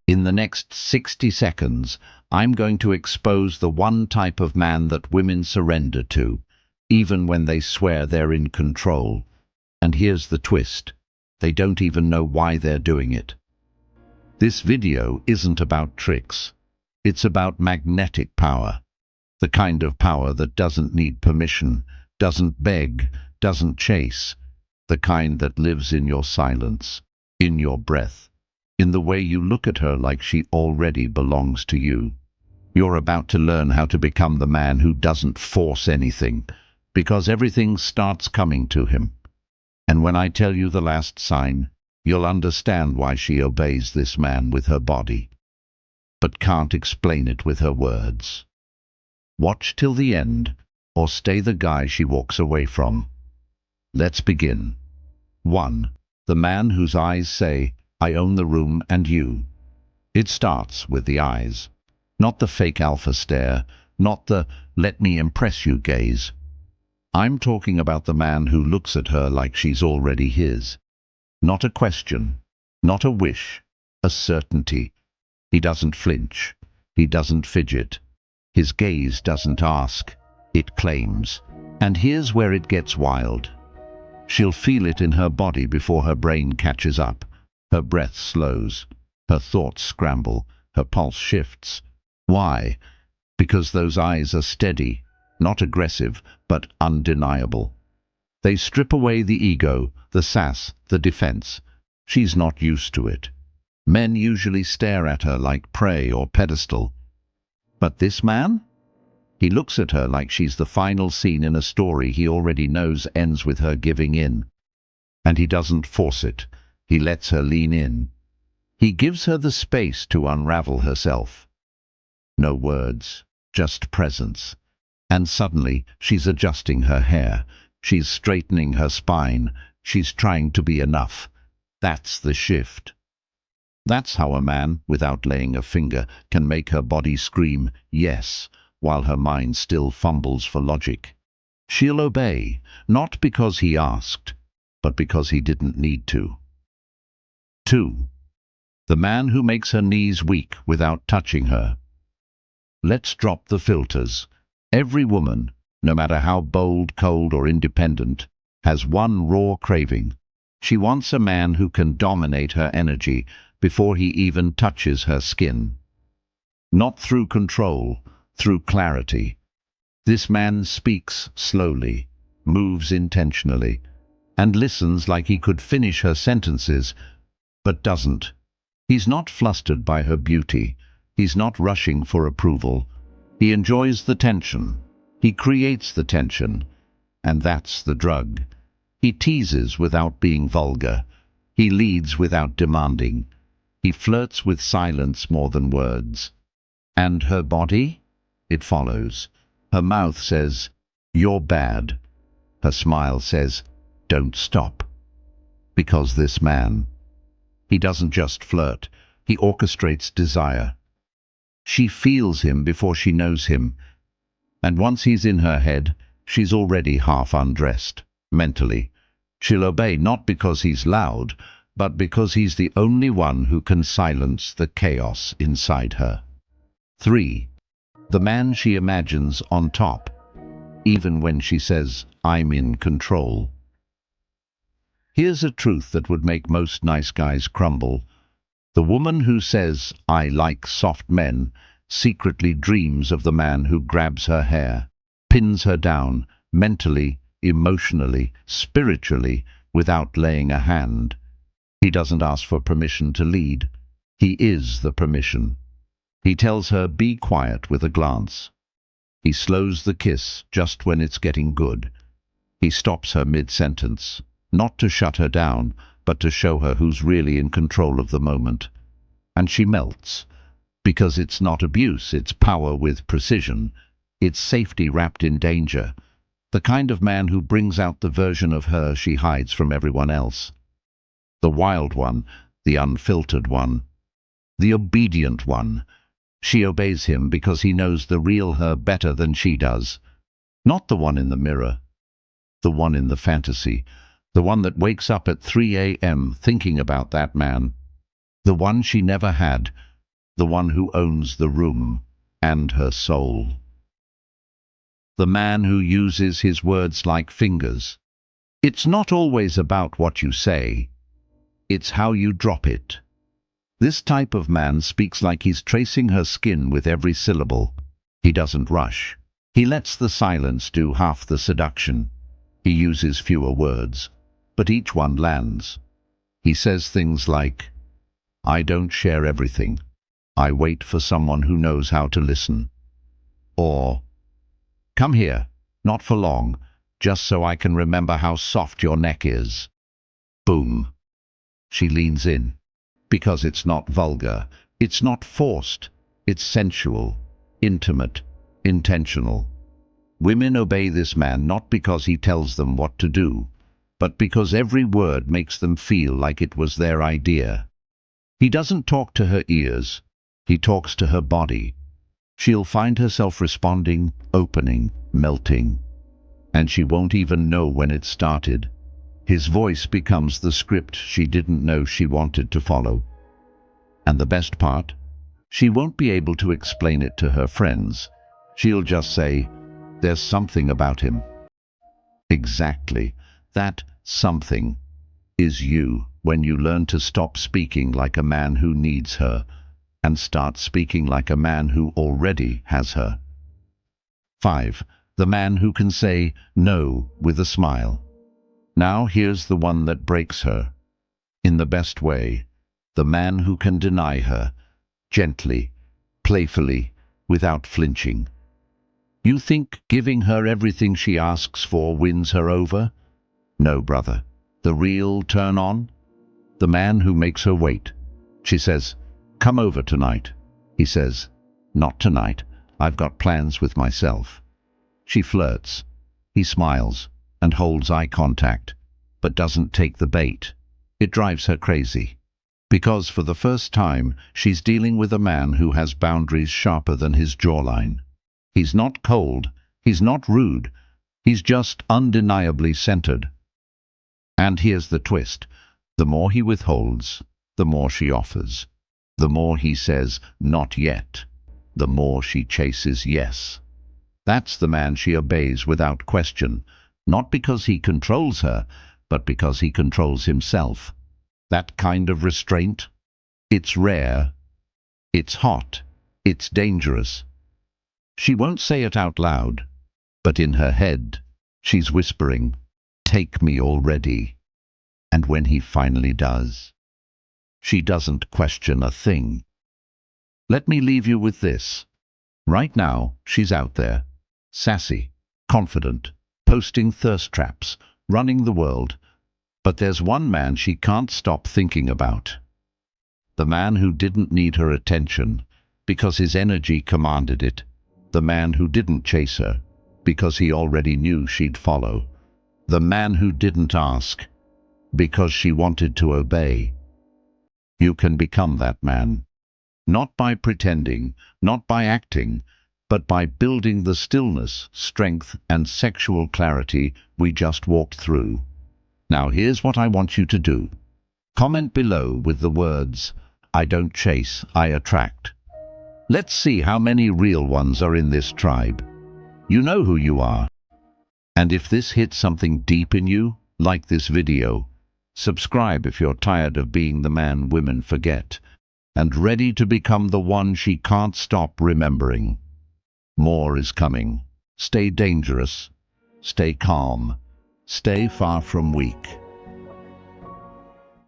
In the next 60 seconds, I'm going to expose the one type of man that women surrender to, even when they swear they're in control. And here's the twist. They don't even know why they're doing it. This video isn't about tricks. It's about magnetic power. The kind of power that doesn't need permission, doesn't beg, doesn't chase. The kind that lives in your silence, in your breath, in the way you look at her like she already belongs to you. You're about to learn how to become the man who doesn't force anything, because everything starts coming to him. And when I tell you the last sign, you'll understand why she obeys this man with her body, but can't explain it with her words. Watch till the end, or stay the guy she walks away from. Let's begin. 1. The man whose eyes say, "I own the room and you." It starts with the eyes. Not the fake alpha stare, not the "let me impress you" gaze. I'm talking about the man who looks at her like she's already his. Not a question, not a wish, a certainty. He doesn't flinch, he doesn't fidget. His gaze doesn't ask, it claims. And here's where it gets wild. She'll feel it in her body before her brain catches up. Her breath slows, her thoughts scramble, her pulse shifts. Why? Because those eyes are steady, not aggressive, but undeniable. They strip away the ego, the sass, the defense. She's not used to it. Men usually stare at her like prey or pedestal. But this man? He looks at her like she's the final scene in a story he already knows ends with her giving in. And he doesn't force it. He lets her lean in. He gives her the space to unravel herself. No words, just presence. And suddenly, she's adjusting her hair. She's straightening her spine. She's trying to be enough. That's the shift. That's how a man, without laying a finger, can make her body scream, yes, while her mind still fumbles for logic. She'll obey, not because he asked, but because he didn't need to. 2. The man who makes her knees weak without touching her. Let's drop the filters. Every woman, no matter how bold, cold, or independent, has one raw craving. She wants a man who can dominate her energy before he even touches her skin. Not through control, through clarity. This man speaks slowly, moves intentionally, and listens like he could finish her sentences, but doesn't. He's not flustered by her beauty. He's not rushing for approval. He enjoys the tension. He creates the tension. And that's the drug. He teases without being vulgar. He leads without demanding. He flirts with silence more than words. And her body? It follows. Her mouth says, "You're bad." Her smile says, "Don't stop." Because this man, he doesn't just flirt. He orchestrates desire. She feels him before she knows him. And once he's in her head, she's already half undressed, mentally. She'll obey not because he's loud, but because he's the only one who can silence the chaos inside her. 3. The man she imagines on top, even when she says, "I'm in control." Here's a truth that would make most nice guys crumble. The woman who says, "I like soft men," secretly dreams of the man who grabs her hair, pins her down, mentally, emotionally, spiritually, without laying a hand. He doesn't ask for permission to lead. He is the permission. He tells her, "Be quiet," with a glance. He slows the kiss just when it's getting good. He stops her mid-sentence, not to shut her down, but to show her who's really in control of the moment. And she melts, because it's not abuse, it's power with precision. It's safety wrapped in danger. The kind of man who brings out the version of her she hides from everyone else. The wild one, the unfiltered one, the obedient one. She obeys him because he knows the real her better than she does. Not the one in the mirror, the one in the fantasy, the one that wakes up at 3 a.m. thinking about that man, the one she never had, the one who owns the room and her soul. The man who uses his words like fingers. It's not always about what you say, it's how you drop it. This type of man speaks like he's tracing her skin with every syllable. He doesn't rush. He lets the silence do half the seduction. He uses fewer words, but each one lands. He says things like, "I don't share everything. I wait for someone who knows how to listen." Or, "Come here, not for long, just so I can remember how soft your neck is." Boom. She leans in. Because it's not vulgar, it's not forced, it's sensual, intimate, intentional. Women obey this man not because he tells them what to do, but because every word makes them feel like it was their idea. He doesn't talk to her ears, he talks to her body. She'll find herself responding, opening, melting, and she won't even know when it started. His voice becomes the script she didn't know she wanted to follow. And the best part? She won't be able to explain it to her friends. She'll just say, "There's something about him." Exactly. That something is you when you learn to stop speaking like a man who needs her and start speaking like a man who already has her. 5. The man who can say no with a smile. Now here's the one that breaks her. In the best way, the man who can deny her, gently, playfully, without flinching. You think giving her everything she asks for wins her over? No, brother. The real turn-on? The man who makes her wait. She says, "Come over tonight." He says, "Not tonight. I've got plans with myself." She flirts. He smiles and holds eye contact, but doesn't take the bait. It drives her crazy. Because for the first time, she's dealing with a man who has boundaries sharper than his jawline. He's not cold, he's not rude, he's just undeniably centered. And here's the twist. The more he withholds, the more she offers. The more he says, "not yet," the more she chases yes. That's the man she obeys without question, not because he controls her, but because he controls himself. That kind of restraint, it's rare, it's hot, it's dangerous. She won't say it out loud, but in her head, she's whispering, "Take me already." And when he finally does, she doesn't question a thing. Let me leave you with this. Right now, she's out there, sassy, confident, posting thirst traps, running the world. But there's one man she can't stop thinking about. The man who didn't need her attention because his energy commanded it. The man who didn't chase her because he already knew she'd follow. The man who didn't ask because she wanted to obey. You can become that man. Not by pretending, not by acting, but by building the stillness, strength, and sexual clarity we just walked through. Now here's what I want you to do. Comment below with the words, "I don't chase, I attract." Let's see how many real ones are in this tribe. You know who you are. And if this hits something deep in you, like this video, subscribe if you're tired of being the man women forget, and ready to become the one she can't stop remembering. More is coming. Stay dangerous. Stay calm. Stay far from weak.